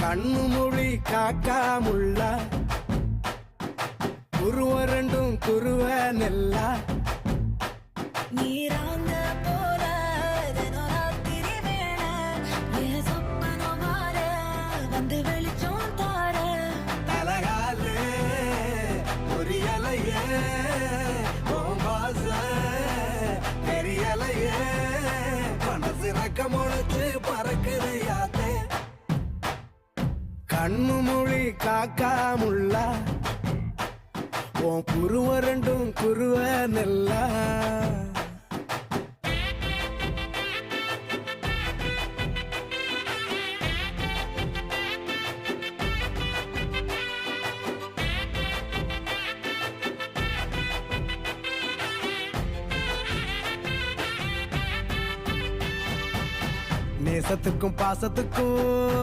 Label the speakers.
Speaker 1: கண்ணு மொழி காக்காமுள்ள குருவ ரெண்டும் குருவ நெல்லா
Speaker 2: நீராங்க போல தினராத்திரி வேண என் சொப்பனம் மாற வந்து வெளிச்சம் தார
Speaker 1: தலகாலே பொரியலையே ஓம்பாச பெரியலையே மனசு ரக்க முளைச்சு பறக்குது யாத்தே கண்ணு மொழி காக்காமுள்ள உன் குருவ ரெண்டும் குருவ நெல்லா நேசத்துக்கும் பாசத்துக்கும்